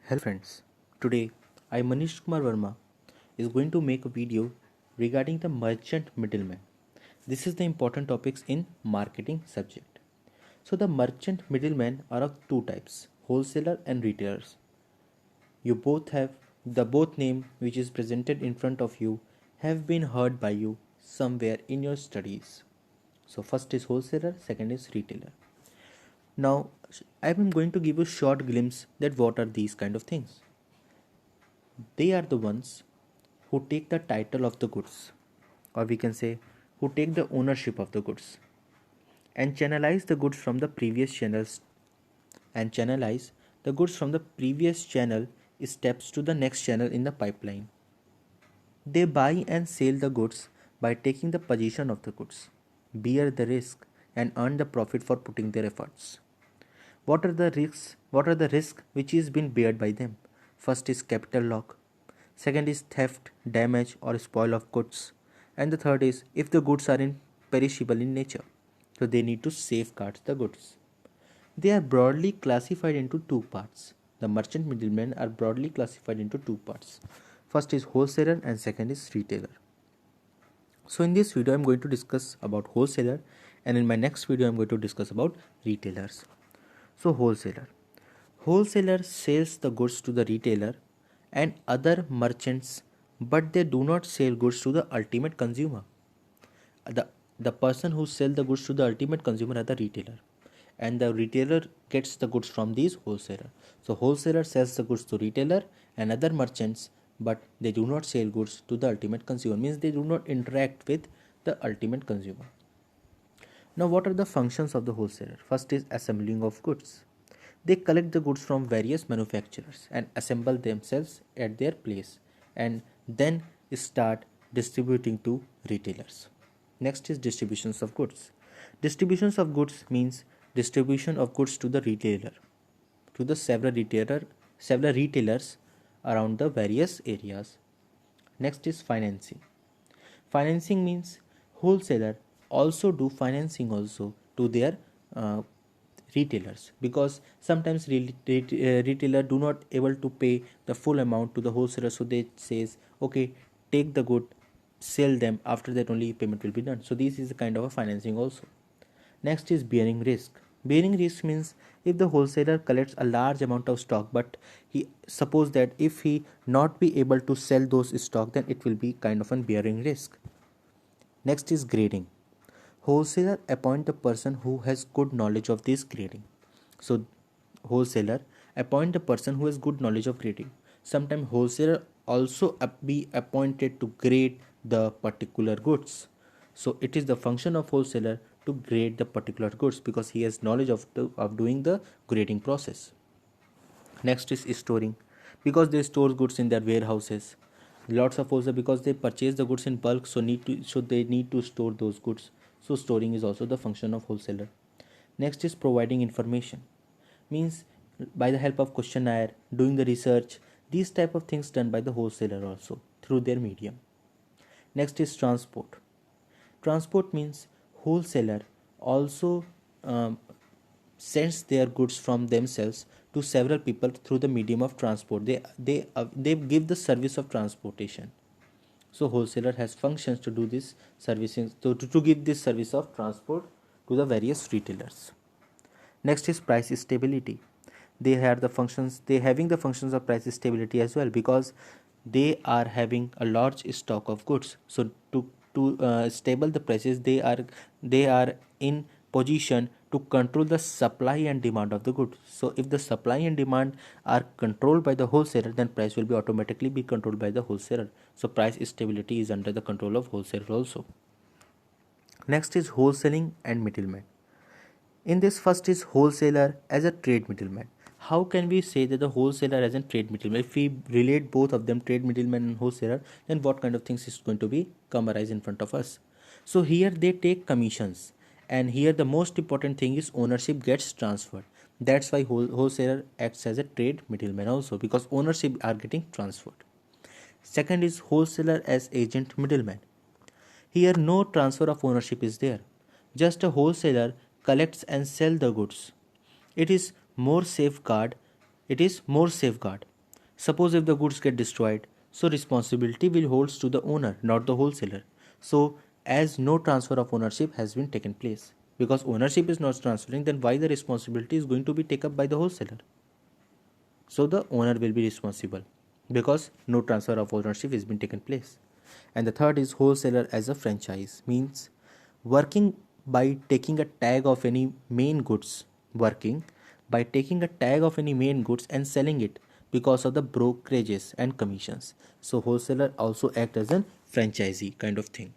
Hello friends, today I Manish Kumar Verma is going to make a video regarding the merchant middleman. This is the important topics in marketing subject. So the merchant middlemen are of two types, wholesaler and retailers. You both have the both name which is presented in front of you have been heard by you somewhere in your studies. So first is wholesaler, second is retailer. Now I am going to give you short glimpse that what are these kind of things. They are the ones who take the title of the goods, or we can say who take the ownership of the goods and channelize the goods from the previous channels and channelize the goods from the previous channel steps to the next channel in the pipeline. They buy and sell the goods by taking the position of the goods, bear the risk, and earn the profit for putting their efforts. What are the risks? What are the risks which is being bared by them? First is capital lock. Second is theft, damage, or spoil of goods. And the third is if the goods are perishable in nature. So they need to safeguard the goods. They are broadly classified into two parts. The merchant middlemen are broadly classified into two parts. First is wholesaler and second is retailer. So in this video I am going to discuss about wholesaler, and in my next video I am going to discuss about retailers. So wholesaler. Wholesaler sells the goods to the retailer and other merchants, but they do not sell goods to the ultimate consumer. The person who sells the goods to the ultimate consumer are the retailer, and the retailer gets the goods from these wholesaler. So wholesaler sells the goods to retailer and other merchants, but they do not sell goods to the ultimate consumer, means they do not interact with the ultimate consumer. Now what are the functions of the wholesaler? First is assembling of goods. They collect the goods from various manufacturers and assemble themselves at their place and then start distributing to retailers. Next is distributions of goods. Distributions of goods means distribution of goods to the retailer, to the several retailers around the various areas. Next is financing. Financing means wholesaler also do financing also to their uh, retailers, because sometimes retailer do not able to pay the full amount to the wholesaler, so they says okay, take the good, sell them, after that only payment will be done. So this is a kind of a financing also. Next is bearing risk. Bearing risk means if the wholesaler collects a large amount of stock, but he suppose that if he not be able to sell those stock, then it will be kind of an bearing risk. Next is grading. Wholesaler appoint the person who has good knowledge of this grading. So wholesaler appoint the person who has good knowledge of grading. Sometimes wholesaler also be appointed to grade the particular goods. So it is the function of wholesaler to grade the particular goods because he has knowledge of doing the grading process. Next is storing, because they store goods in their warehouses. Lots of wholesaler, because they purchase the goods in bulk, so they need to store those goods. So storing is also the function of wholesaler. Next is providing information, means by the help of questionnaire, doing the research, these type of things done by the wholesaler also through their medium. Next is transport. Transport means wholesaler also um, sends their goods from themselves to several people through the medium of transport. They give the service of transportation. So wholesaler has functions to do this servicing, to give this service of transport to the various retailers. Next is price stability. They have the functions, they having the functions of price stability as well, because they are having a large stock of goods. So to stable the prices, they are in position to control the supply and demand of the goods. So if the supply and demand are controlled by the wholesaler, then price will be automatically be controlled by the wholesaler. So price stability is under the control of wholesaler also. Next is wholesaling and middleman. In this, first is wholesaler as a trade middleman. How can we say that the wholesaler as a trade middleman? If we relate both of them, trade middleman and wholesaler, then what kind of things is going to be come arise in front of us? So here they take commissions, and here the most important thing is ownership gets transferred. That's why wholesaler acts as a trade middleman also, because ownership are getting transferred. Second is wholesaler as agent middleman. Here no transfer of ownership is there. Just a wholesaler collects and sell the goods. It is more safeguard. It is more safeguard. Suppose if the goods get destroyed, so responsibility will holds to the owner, not the wholesaler. So as no transfer of ownership has been taken place, because ownership is not transferring, then why the responsibility is going to be taken up by the wholesaler? So the owner will be responsible because no transfer of ownership has been taken place. And the third is wholesaler as a franchise, means working by taking a tag of any main goods, working by taking a tag of any main goods and selling it because of the brokerages and commissions. So wholesaler also act as a franchisee kind of thing.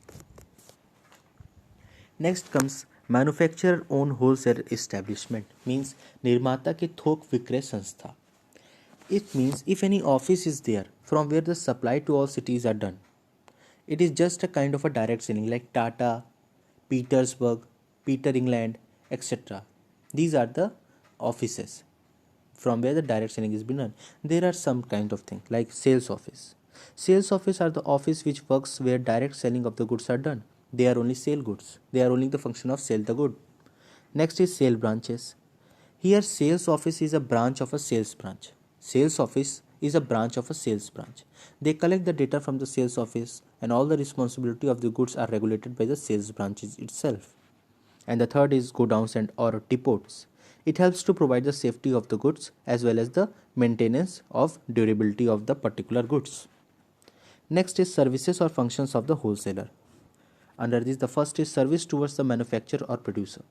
Next comes manufacturer own wholesale establishment, means निर्माता के थोक विक्रय संस्था. It means if any office is there from where the supply to all cities are done, it is just a kind of a direct selling like Tata, Petersburg, Peter England, etc. These are the offices from where the direct selling is being done. There are some kind of thing like sales office. Sales office are the office which works where direct selling of the goods are done. They are only sale goods. They are only the function of sell the good. Next is sale branches. Here sales office is a branch of a sales branch. Sales office is a branch of a sales branch. They collect the data from the sales office and all the responsibility of the goods are regulated by the sales branches itself. And the third is godowns and or depots. It helps to provide the safety of the goods as well as the maintenance of durability of the particular goods. Next is services or functions of the wholesaler. Under this, the first is service towards the manufacturer or producer.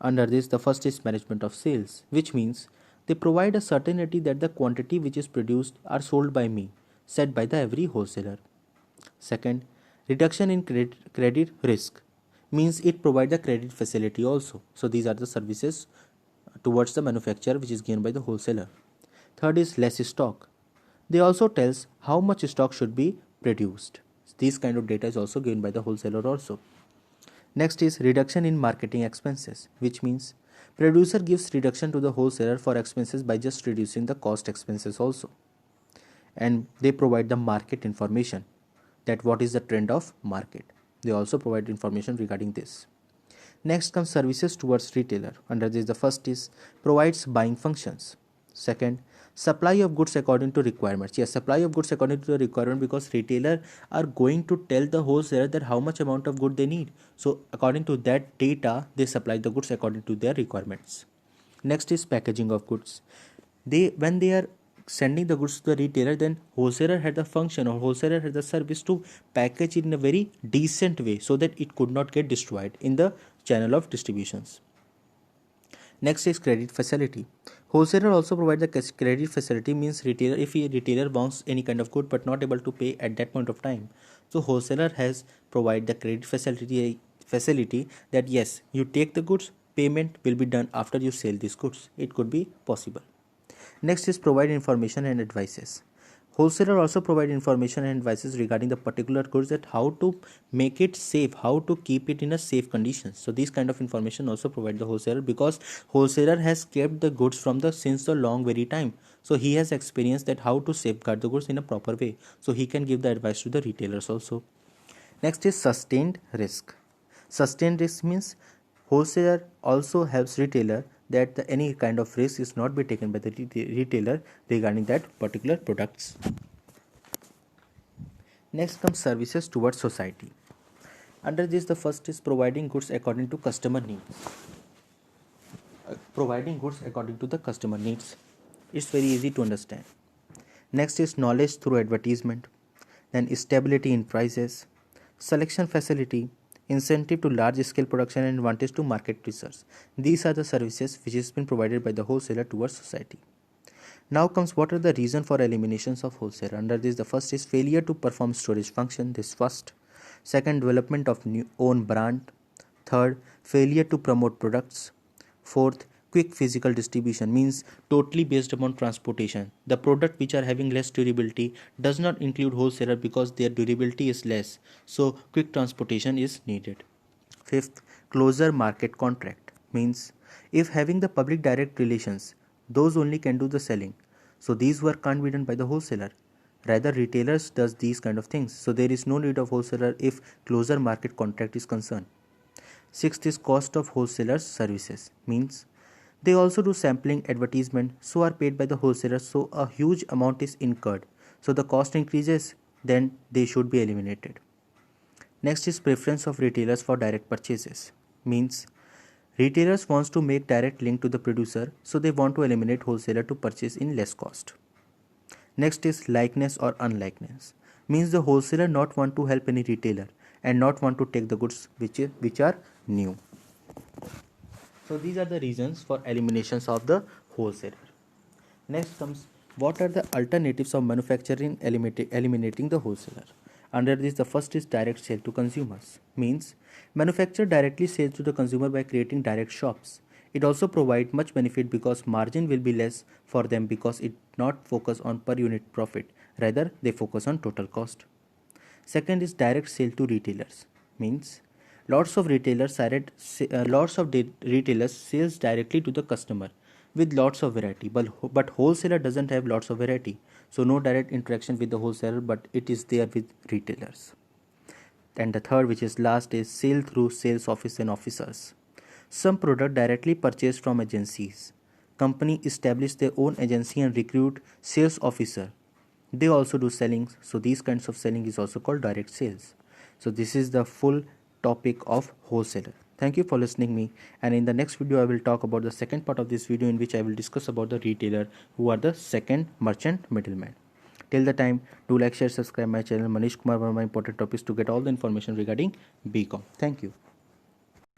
Under this, the first is management of sales, which means they provide a certainty that the quantity which is produced are sold by me, set by the every wholesaler. Second, reduction in credit risk, means it provides the credit facility also. So these are the services towards the manufacturer which is given by the wholesaler. Third is less stock. They also tells how much stock should be produced. This kind of data is also given by the wholesaler also. Next is reduction in marketing expenses, which means producer gives reduction to the wholesaler for expenses by just reducing the cost expenses also. And they provide the market information, that what is the trend of market. They also provide information regarding this. Next comes services towards retailer. Under this, the first is provides buying functions. Second, supply of goods according to requirements. Yes, supply of goods according to the requirement, because retailer are going to tell the wholesaler that how much amount of good they need. So according to that data, they supply the goods according to their requirements. Next is packaging of goods. When they are sending the goods to the retailer, then wholesaler had the function or wholesaler had the service to package it in a very decent way so that it could not get destroyed in the channel of distributions. Next is credit facility. Wholesaler also provide the credit facility, means retailer, if a retailer wants any kind of good but not able to pay at that point of time, so wholesaler has provide the credit facility that yes, you take the goods, payment will be done after you sell these goods. It could be possible. Next is provide information and advices. Wholesaler also provide information and advices regarding the particular goods, that how to make it safe, how to keep it in a safe condition. So these kind of information also provide the wholesaler, because wholesaler has kept the goods from the since the long very time. So he has experience that how to safeguard the goods in a proper way. So he can give the advice to the retailers also. Next is sustained risk. Sustained risk means wholesaler also helps retailer that any kind of risk is not be taken by the retailer regarding that particular products. Next comes services towards society. Under this, the first is providing goods according to customer needs. Providing goods according to the customer needs. It's very easy to understand. Next is knowledge through advertisement. Then stability in prices, selection facility, incentive to large scale production, and advantage to market research. These are the services which has been provided by the wholesaler towards society. Now comes what are the reason for eliminations of wholesaler. Under this, the first is failure to perform storage function. This first. Second, development of new own brand. Third, failure to promote products. Fourth, quick physical distribution, means totally based upon transportation. The product which are having less durability does not include wholesaler because their durability is less, so quick transportation is needed. Fifth, closer market contract, means if having the public direct relations, those only can do the selling, so these work can't be done by the wholesaler, rather retailers does these kind of things, so there is no need of wholesaler if closer market contract is concerned. Sixth is cost of wholesalers services, means They also do sampling, advertisement, so are paid by the wholesalers, so a huge amount is incurred. So the cost increases, then they should be eliminated. Next is preference of retailers for direct purchases. Means retailers wants to make direct link to the producer, so they want to eliminate wholesaler to purchase in less cost. Next is likeness or unlikeness. Means the wholesaler not want to help any retailer and not want to take the goods which are new. So these are the reasons for eliminations of the wholesaler. Next comes, what are the alternatives of manufacturing eliminating the wholesaler? Under this, the first is direct sale to consumers. Means manufacturer directly sells to the consumer by creating direct shops. It also provides much benefit because margin will be less for them because it not focus on per unit profit, rather they focus on total cost. Second is direct sale to retailers. Means retailers sales directly to the customer with lots of variety, but wholesaler doesn't have lots of variety, so no direct interaction with the wholesaler, but it is there with retailers. And the third, which is last, is sale through sales office and officers. Some product directly purchased from agencies. Company establish their own agency and recruit sales officer. They also do selling, so these kinds of selling is also called direct sales. So this is the full topic of wholesaler. Thank you for listening me, and in the next video I will talk about the second part of this video, in which I will discuss about the retailer, who are the second merchant middleman. Till the time, do like, share, subscribe my channel Manish Kumar Verma Important Topics to get all the information regarding BCom. Thank you.